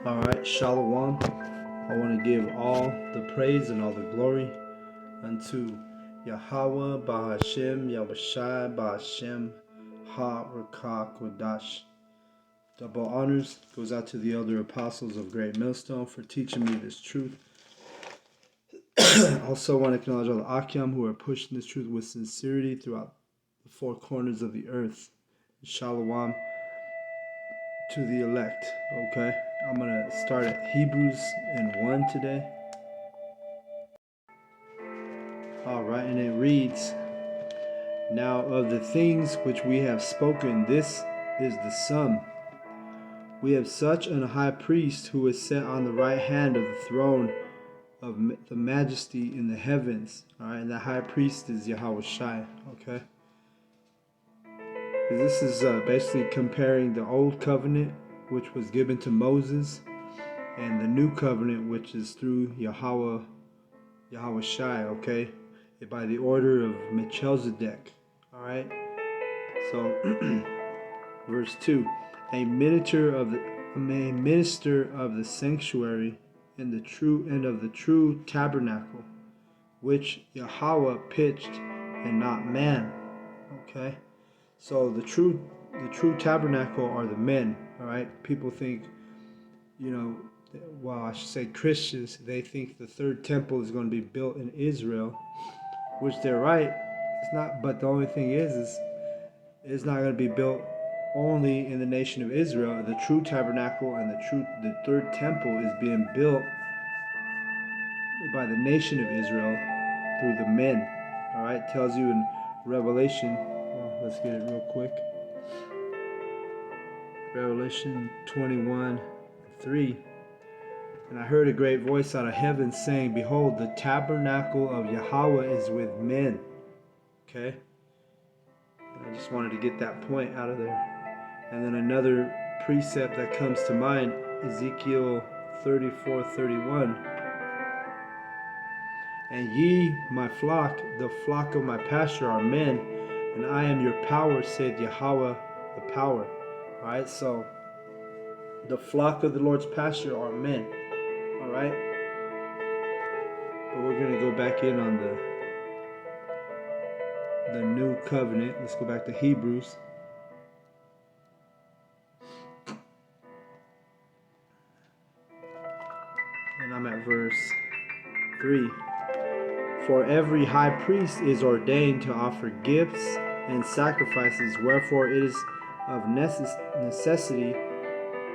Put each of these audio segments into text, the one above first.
Alright, Shalom. I want to give all the praise and all the glory unto Yahawah, Bahashem, Yahawahshi, Bahashem, Ha-Rakah, Kodash. Double honors goes out to the elder apostles of Great Millstone for teaching me this truth. Also want to acknowledge all the Akyam who are pushing this truth with sincerity throughout the four corners of the earth. Shalom to the elect. Okay, I'm going to start at Hebrews 1 today. Alright, and it reads, Now of the things which we have spoken, this is the sum. We have such an high priest who is set on the right hand of the throne of the majesty in the heavens. Alright, and the high priest is Yahawahshi. Okay, this is basically comparing the old covenant, which was given to Moses, and the new covenant, which is through Yahawahshi. Okay, by the order of Melchizedek. Alright, so verse 2, a minister of the sanctuary and of the true tabernacle, which Yahweh pitched and not man. Okay, so the true tabernacle are the men. Alright, people think, well, I should say Christians, they think the third temple is going to be built in Israel, which they're right. It's not, but the only thing is it's not going to be built only in the nation of Israel. The true tabernacle and the third temple is being built by the nation of Israel through the men. All right, tells you in Revelation. Well, let's get it real quick. Revelation 21:3. And I heard a great voice out of heaven saying, Behold, the tabernacle of Yahweh is with men. Okay? I just wanted to get that point out of there. And then another precept that comes to mind, Ezekiel 34:31. And ye, my flock, the flock of my pasture, are men, and I am your power, said Yahweh, the power. Alright, so the flock of the Lord's pasture are men. Alright? But we're going to go back in on the new covenant. Let's go back to Hebrews. And I'm at verse 3. For every high priest is ordained to offer gifts and sacrifices, wherefore it is of necessity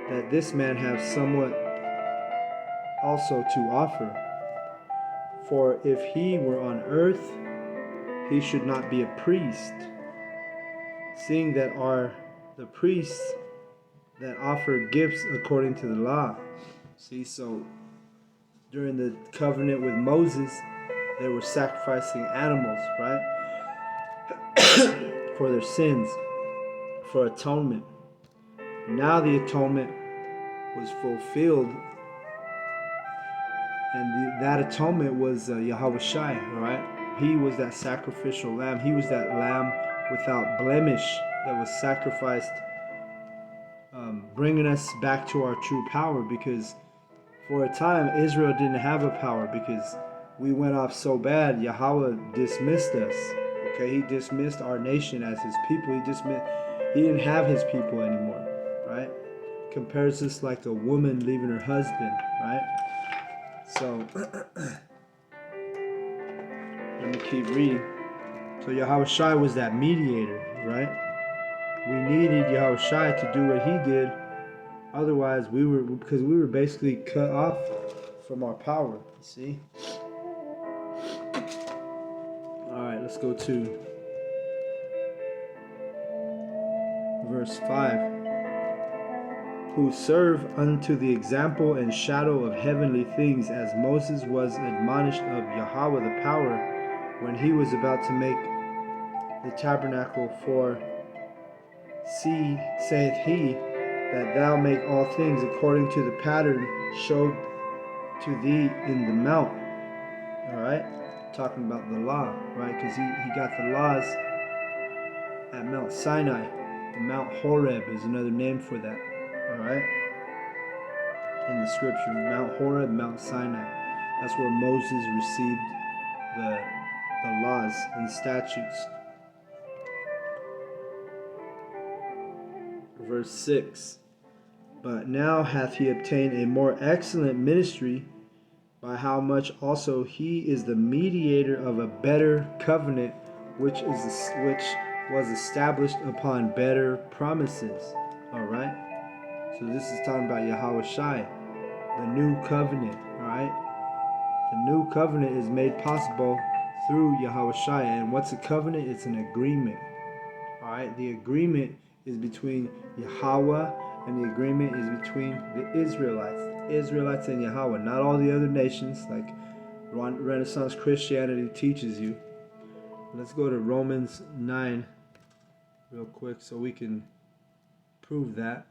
that this man have somewhat also to offer. For if he were on earth, he should not be a priest, seeing that are the priests that offer gifts according to the law. See, so during the covenant with Moses, they were sacrificing animals, right? For their sins, for atonement. Now the atonement was fulfilled, and that atonement was Yahawahshi, right? He was that sacrificial lamb. He was that lamb without blemish that was sacrificed, bringing us back to our true power, because for a time Israel didn't have a power because we went off so bad. Yahweh dismissed us. Okay, he dismissed our nation as his people. He didn't have his people anymore, right? Compares us like a woman leaving her husband, right? So let me keep reading. So Yahawahshi was that mediator, right? We needed Yahawahshi to do what he did. Otherwise, we were basically cut off from our power. You see? All right, let's go to verse 5. Who serve unto the example and shadow of heavenly things, as Moses was admonished of Yahweh the power, when he was about to make the tabernacle. For see, saith he, that thou make all things according to the pattern showed to thee in the mount. Alright? Talking about the law, right? Because he got the laws at Mount Sinai. Mount Horeb is another name for that. Alright? in the scripture. Mount Horeb, Mount Sinai. That's where Moses received the laws and statutes. Verse 6. But now hath he obtained a more excellent ministry, by how much also he is the mediator of a better covenant, which was established upon better promises. Alright? So this is talking about Yahawahshi, the new covenant. Alright? The new covenant is made possible through Yahawahshi. And what's a covenant? It's an agreement. Alright? The agreement is between Yahweh, and the agreement is between the Israelites and Yahweh, not all the other nations like Renaissance Christianity teaches you. Let's go to Romans 9 real quick so we can prove that,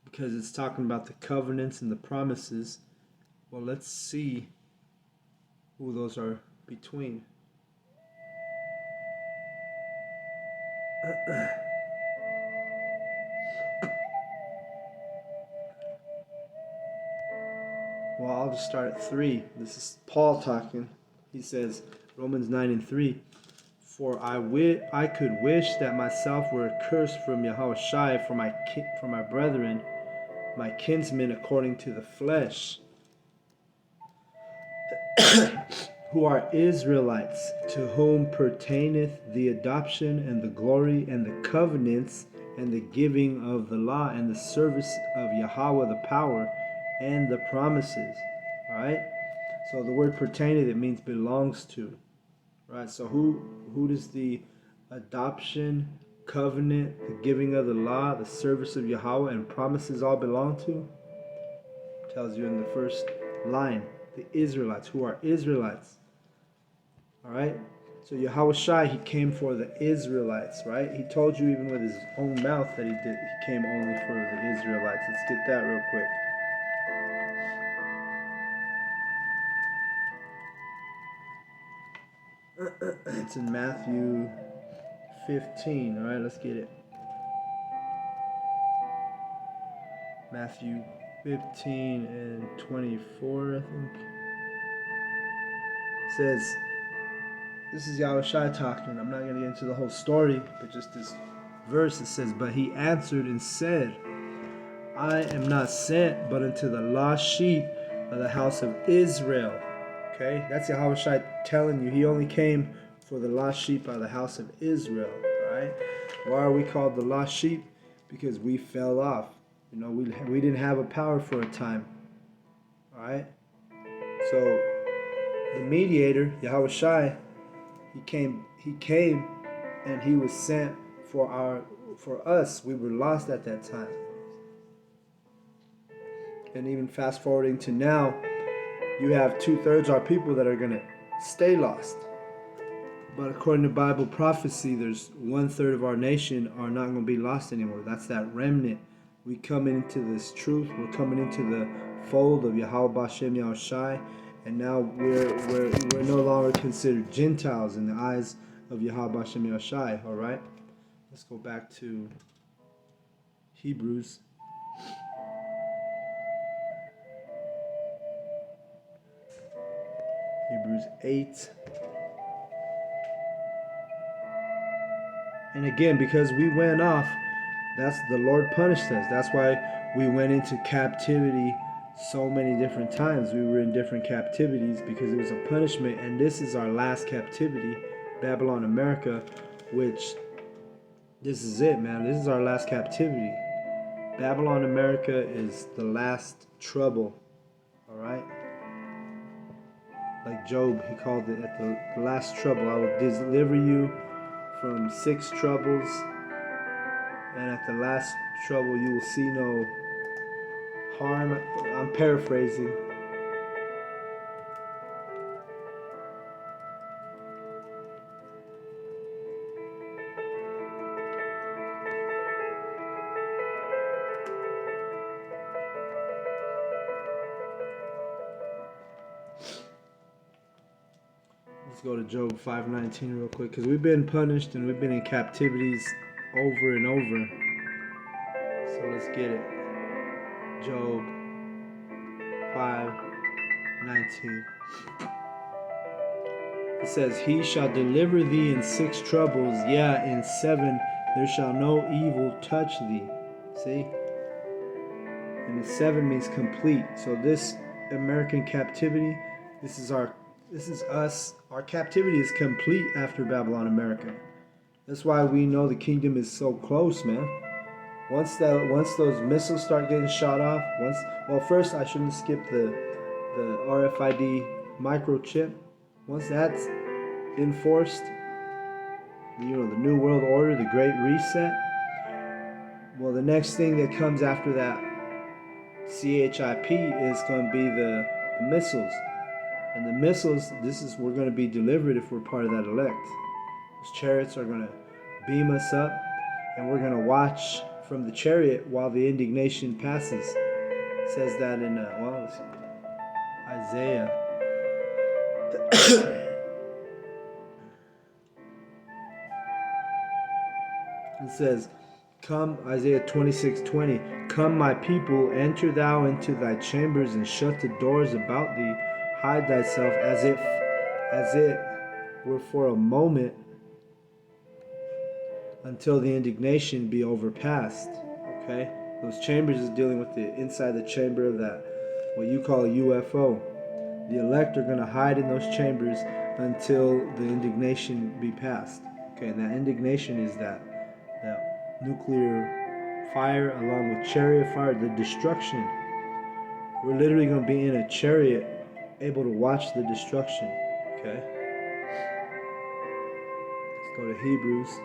because it's talking about the covenants and the promises. Well, let's see who those are between. Well, I'll just start at 3. This is Paul talking. He says, Romans 9:3, For I could wish that myself were accursed from Yahawahshi for my brethren, my kinsmen according to the flesh, who are Israelites, to whom pertaineth the adoption and the glory and the covenants and the giving of the law and the service of Yahweh the power and the promises. Alright? So the word pertaineth, it means belongs to. Right? So who does the adoption, covenant, the giving of the law, the service of Yahweh, and promises all belong to? It tells you in the first line, the Israelites, who are Israelites. Alright? So Yahawahshi, he came for the Israelites, right? He told you even with his own mouth that he came only for the Israelites. Let's get that real quick. It's in Matthew 15. Alright, let's get it. Matthew 15 and 24, I think. It says, this is Yahawahshi talking. I'm not going to get into the whole story, but just this verse. It says, But he answered and said, I am not sent but unto the lost sheep of the house of Israel. Okay, that's Yahawahshi telling you he only came for the lost sheep of the house of Israel. Right? Why are we called the lost sheep? Because we fell off. You know, we didn't have a power for a time. All right. So the mediator, Yahawahshi, he came, and he was sent for us. We were lost at that time. And even fast forwarding to now, you have 2/3 our people that are going to stay lost. But according to Bible prophecy, there's 1/3 of our nation are not going to be lost anymore. That's that remnant. We come into this truth. We're coming into the fold of Yahweh Bashem Yahawahshi, and now we're no longer considered Gentiles in the eyes of Yahweh Bashem Yahawahshi. All right, let's go back to Hebrews. Hebrews 8. And again, because we went off, that's the Lord punished us. That's why we went into captivity so many different times. We were in different captivities because it was a punishment. And this is our last captivity, Babylon, America, which this is it, man. This is our last captivity. Babylon, America is the last trouble. All right? Like Job, he called it at the last trouble. I will deliver you from 6 troubles, and at the last trouble you will see no harm. I'm paraphrasing. Let's go to Job 5:19 real quick, because we've been punished and we've been in captivities over and over. So let's get it. Job 5:19. It says, He shall deliver thee in 6 troubles, in 7 there shall no evil touch thee. See? And the 7 means complete. So this American captivity, this is us. Our captivity is complete after Babylon America. That's why we know the kingdom is so close, man. Once those missiles start getting shot off, first I shouldn't skip the RFID microchip. Once that's enforced, the New World Order, the Great Reset. Well, the next thing that comes after that CHIP is going to be the missiles. And the missiles, we're going to be delivered if we're part of that elect. Those chariots are going to beam us up, and we're going to watch from the chariot while the indignation passes. It says that in Isaiah. It says, Come, Isaiah 26:20, Come, my people, enter thou into thy chambers, and shut the doors about thee. Hide thyself as it were for a moment, until the indignation be overpassed. Okay? Those chambers is dealing with the inside the chamber of that, what you call a UFO. The elect are going to hide in those chambers until the indignation be passed. Okay, and that indignation is that nuclear fire along with chariot fire, the destruction. We're literally going to be in a chariot able to watch the destruction. Okay? Let's go to Hebrews.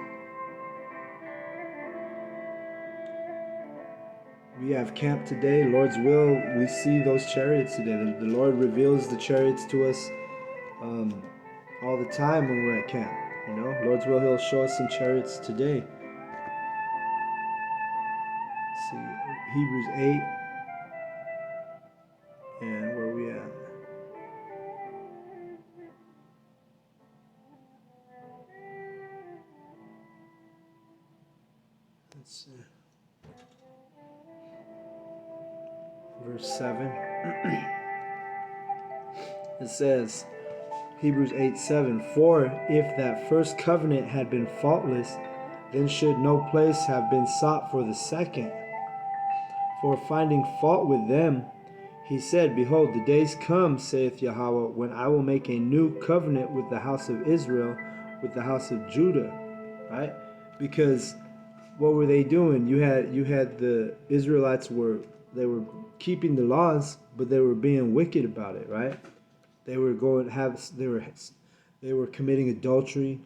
We have camp today. Lord's will, we see those chariots today. The Lord reveals the chariots to us all the time when we're at camp. Lord's will, He'll show us some chariots today. Let's see, Hebrews 8. And where are we at? Let's see. Verse 7. It says, Hebrews 8:7, For if that first covenant had been faultless, then should no place have been sought for the second. For finding fault with them, He said, Behold, the days come, saith Yahweh, when I will make a new covenant with the house of Israel, with the house of Judah. Right? Because what were they doing? You had the Israelites were keeping the laws, but they were being wicked about it, right? They were committing adultery,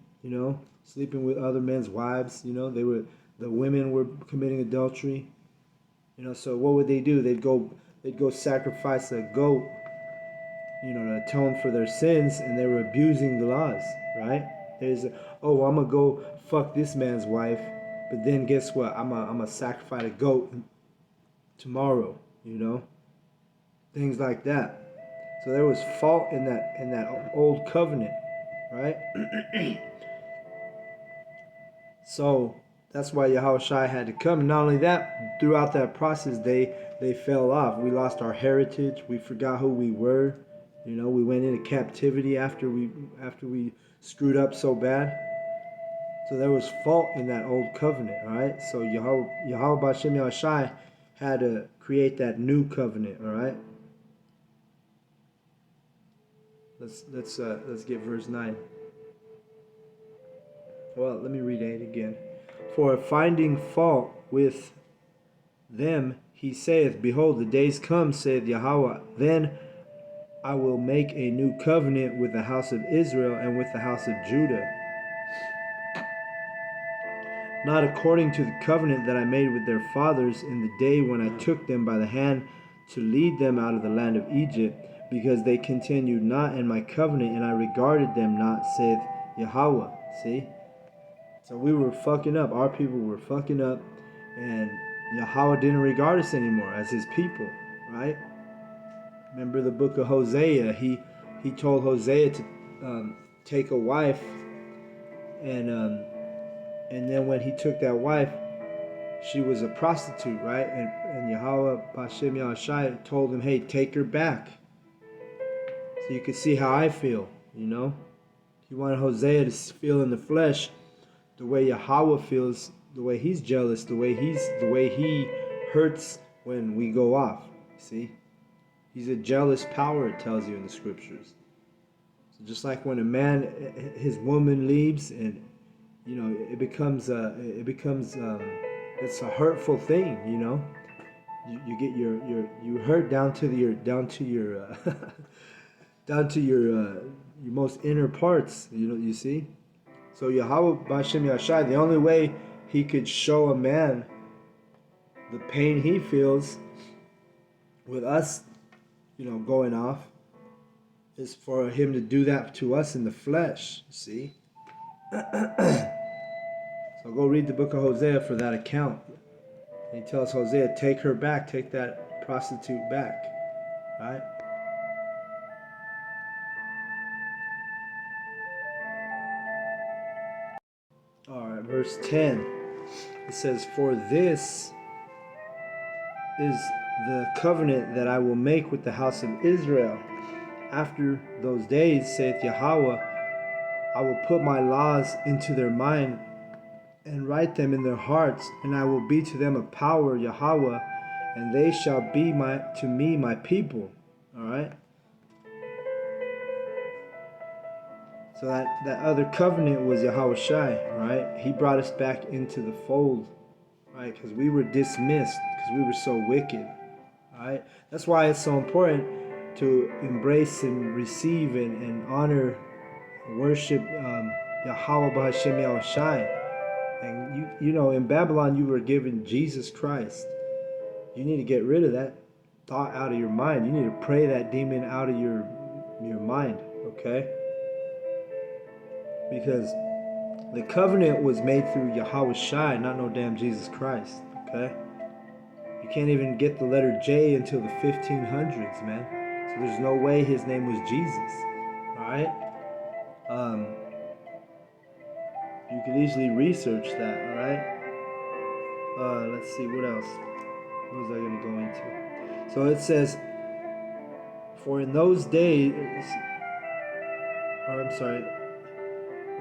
sleeping with other men's wives, the women were committing adultery. So what would they do? They'd go sacrifice a goat, to atone for their sins, and they were abusing the laws, right? I'm gonna go fuck this man's wife, but then guess what? I'm gonna sacrifice a goat tomorrow, things like that. So there was fault in that old covenant, right? So that's why Yahawahshi had to come. Not only that, throughout that process, they fell off. We lost our heritage. We forgot who we were. We went into captivity after we screwed up so bad. So there was fault in that old covenant, right? So Yahawahshi had to create that new covenant, all right? Let's get verse 9. Well, let me read 8 again. For finding fault with them, He saith, Behold, the days come, saith Yahweh, then I will make a new covenant with the house of Israel and with the house of Judah. Not according to the covenant that I made with their fathers in the day when I took them by the hand to lead them out of the land of Egypt, because they continued not in my covenant, and I regarded them not, saith Yahweh. See? So we were fucking up. Our people were fucking up, and Yahweh didn't regard us anymore as His people, right? Remember the book of Hosea. He told Hosea to take a wife, and then when he took that wife, she was a prostitute, right? And Yahweh Bashem Yahushai told him, hey, take her back. So you can see how I feel, you know. He wanted Hosea to feel in the flesh the way Yahweh feels, the way he's jealous, the way he hurts when we go off. See? He's a jealous power, it tells you in the scriptures. So just like when a man, his woman leaves, and you know, it's a hurtful thing, you know. You get you hurt down to your down to your most inner parts, you know. You see. So Yahweh Bashem Yashai, the only way he could show a man the pain he feels with us, you know, going off, is for him to do that to us in the flesh. See. So go read the book of Hosea for that account. And he tells Hosea, take her back, take that prostitute back. Right? Alright, verse 10. It says, for this is the covenant that I will make with the house of Israel. After those days, saith Yahweh, I will put my laws into their mind and write them in their hearts, and I will be to them a power, Yahweh, and they shall be to me my people. All right. So that other covenant was Yahawahshi, right? He brought us back into the fold, right? Because we were dismissed, because we were so wicked, right? That's why it's so important to embrace and receive and honor and worship Yahweh B'Hashem Yahushai. And you know, in Babylon you were given Jesus Christ. You need to get rid of that thought out of your mind. You need to pray that demon out of your mind, okay? Because the covenant was made through Yahawahshi, not no damn Jesus Christ, okay? You can't even get the letter J until the 1500s, man. So there's no way his name was Jesus, all right? You could easily research that, all right? Let's see, what else? What was I going to go into? So it says, for in those days, or I'm sorry,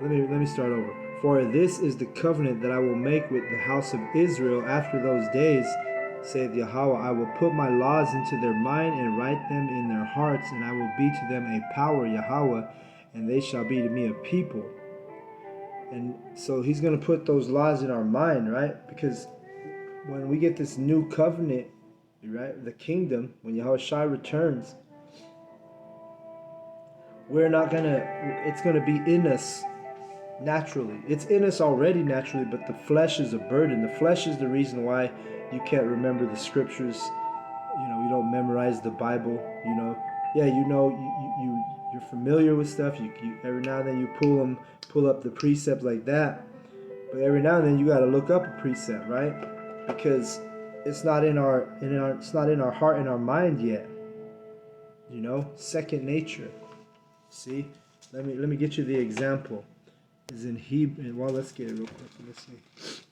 let me start over. For this is the covenant that I will make with the house of Israel after those days, saith Yahweh, I will put my laws into their mind and write them in their hearts, and I will be to them a power, Yahweh, and they shall be to me a people. And so he's going to put those laws in our mind, right? Because when we get this new covenant, right, the kingdom, when Yahushua returns, it's going to be in us naturally. It's in us already naturally, but the flesh is a burden. The flesh is the reason why you can't remember the scriptures. You know, you don't memorize the Bible, you know. Yeah, you know, you're familiar with stuff. You every now and then you pull up the precepts like that. But every now and then you got to look up a precept, right? Because it's not in our heart and our mind yet. You know, second nature. See, let me get you the example. Is in Hebrew. Well, let's get it real quick. Let's see.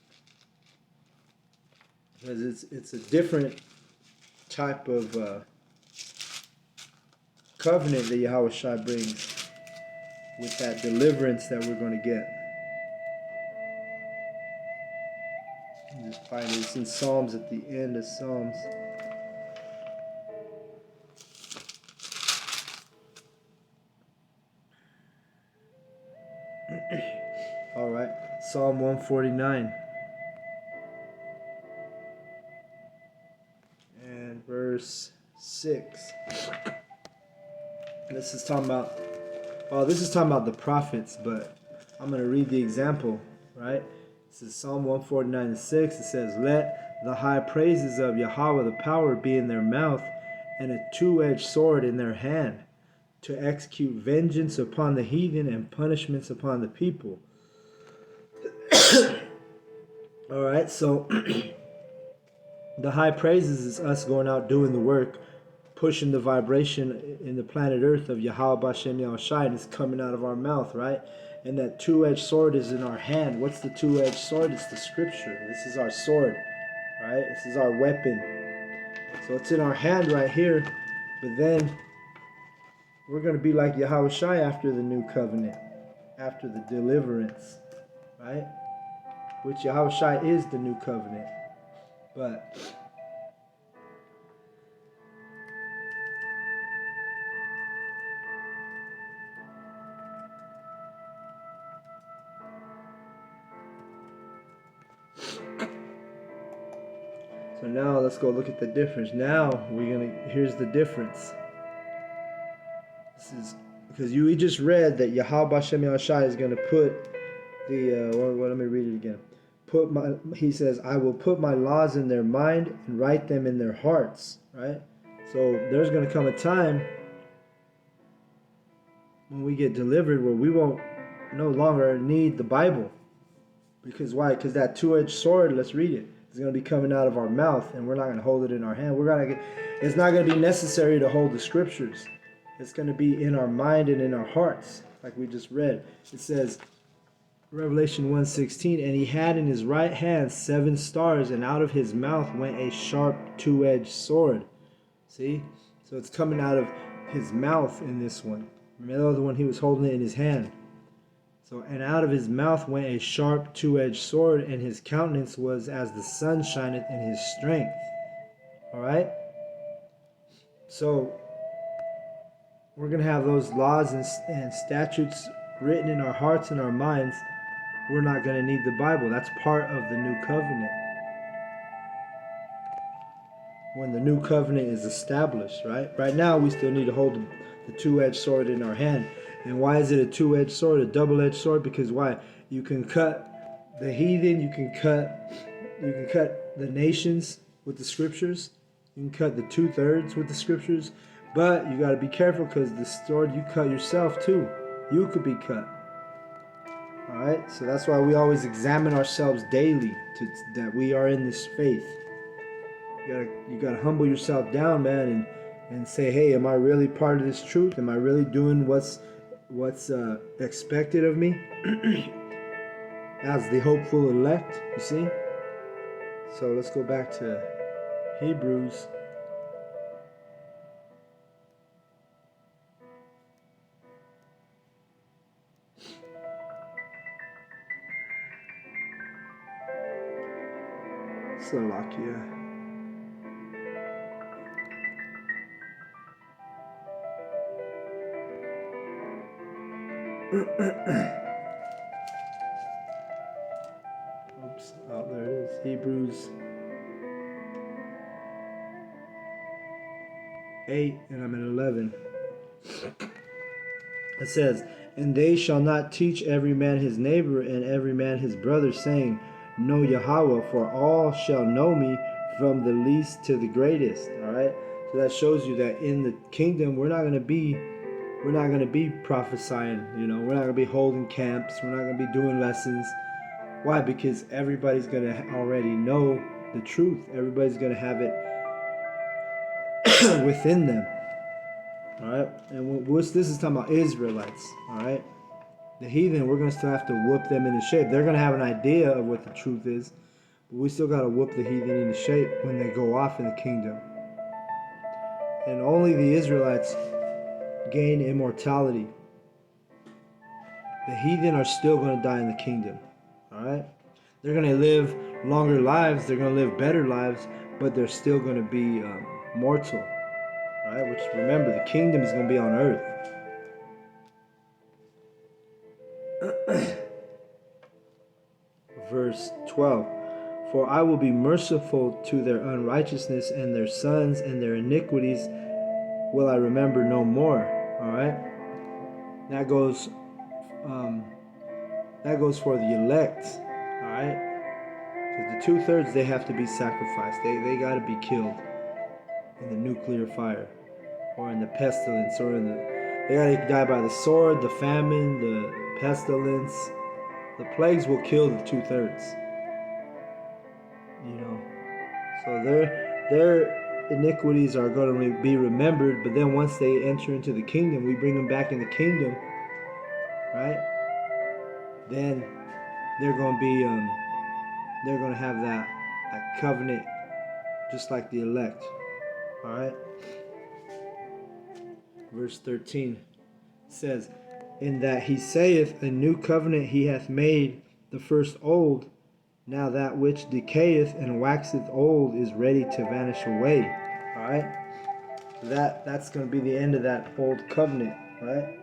Because it's a different type of covenant that Yahushua brings with that deliverance that we're going to get. Just find it. It's in Psalms, at the end of Psalms. All right, Psalm 149 and verse 6. This is talking about the prophets, but I'm going to read the example, right? This is Psalm 149 and 6. It says, let the high praises of Yahweh, the power, be in their mouth, and a two-edged sword in their hand, to execute vengeance upon the heathen and punishments upon the people. All right, so the high praises is us going out doing the work, pushing the vibration in the planet Earth of Yahweh Bashem Yahushai, and it's coming out of our mouth, right? And that two-edged sword is in our hand. What's the two-edged sword? It's the scripture. This is our sword, Right? This is our weapon. So it's in our hand right here. But then we're going to be like Yahawahshi after the new covenant, after the deliverance, right? Which Yahawahshi is the new covenant. But so now let's go look at the difference. Now here's the difference. This is because we just read that Yahweh Hashem Yahushai is going to put the let me read it again. He says, I will put my laws in their mind and write them in their hearts. Right? So there's going to come a time when we get delivered where we won't no longer need the Bible. Because why? Because that two-edged sword, let's read it, is going to be coming out of our mouth, and we're not going to hold it in our hand. It's not going to be necessary to hold the scriptures. It's going to be in our mind and in our hearts, like we just read. It says, Revelation 1:16, and he had in his right hand 7 stars, and out of his mouth went a sharp two-edged sword. See? So it's coming out of his mouth in this one. Remember the one he was holding it in his hand. So, and out of his mouth went a sharp two-edged sword, and his countenance was as the sun shineth in his strength. Alright? So, we're going to have those laws and statutes written in our hearts and our minds. We're not going to need the Bible. That's part of the new covenant. When the new covenant is established, right? Right now, we still need to hold the two-edged sword in our hand. And why is it a two-edged sword, a double-edged sword? Because why? You can cut the heathen, you can cut the nations with the scriptures. You can cut the 2/3 with the scriptures. But you got to be careful because the sword you cut yourself too. You could be cut. Alright? So that's why we always examine ourselves daily that we are in this faith. You gotta humble yourself down, man, and say, hey, am I really part of this truth? Am I really doing what's expected of me as the hopeful elect? You see? So let's go back to Hebrews. Slovakia. Oops, oh, there it is. Hebrews 8, and I'm at 11. It says, and they shall not teach every man his neighbor and every man his brother, saying, know Yahweh, for all shall know me, from the least to the greatest. All right. So that shows you that in the kingdom we're not going to be prophesying. You know, we're not going to be holding camps. We're not going to be doing lessons. Why? Because everybody's going to already know the truth. Everybody's going to have it within them. All right. And this is talking about Israelites. All right. The heathen, we're going to still have to whoop them into shape. They're going to have an idea of what the truth is, but we still got to whoop the heathen into shape when they go off in the kingdom. And only the Israelites gain immortality. The heathen are still going to die in the kingdom. All right? They're going to live longer lives. They're going to live better lives, but they're still going to be mortal. All right? Which, remember, the kingdom is going to be on earth. Verse 12, for I will be merciful to their unrighteousness, and their sons and their iniquities will I remember no more. All right, that goes for the elect. All right, because the 2/3 they have to be sacrificed. They got to be killed in the nuclear fire, or in the pestilence, or they got to die by the sword, the famine, the pestilence. The plagues will kill the 2/3. You know, so their iniquities are going to be remembered. But then once they enter into the kingdom, we bring them back in the kingdom, right? Then they're going to be they're going to have that covenant just like the elect. All right. Verse 13 says, "In that he saith, a new covenant he hath made, the first old. Now that which decayeth and waxeth old is ready to vanish away." All right. That's going to be the end of that old covenant, right?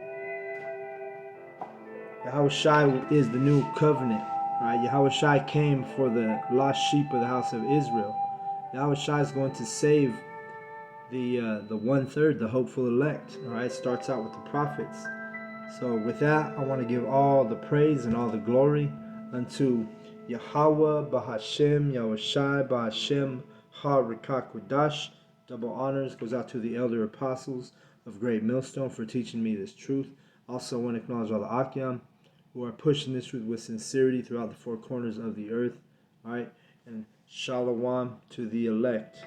Yahawahshi is the new covenant, right? Yahawahshi came for the lost sheep of the house of Israel. Yahawahshi is going to save the 1/3, the hopeful elect. All right, starts out with the prophets. So with that, I want to give all the praise and all the glory unto Yahawah Bahashem, Yahawahshi Bahashem Ha Rikakwadash. Double honors goes out to the elder apostles of Great Millstone for teaching me this truth. Also, I want to acknowledge all the Akyam who are pushing this truth with sincerity throughout the four corners of the earth. All right, and Shalom to the elect.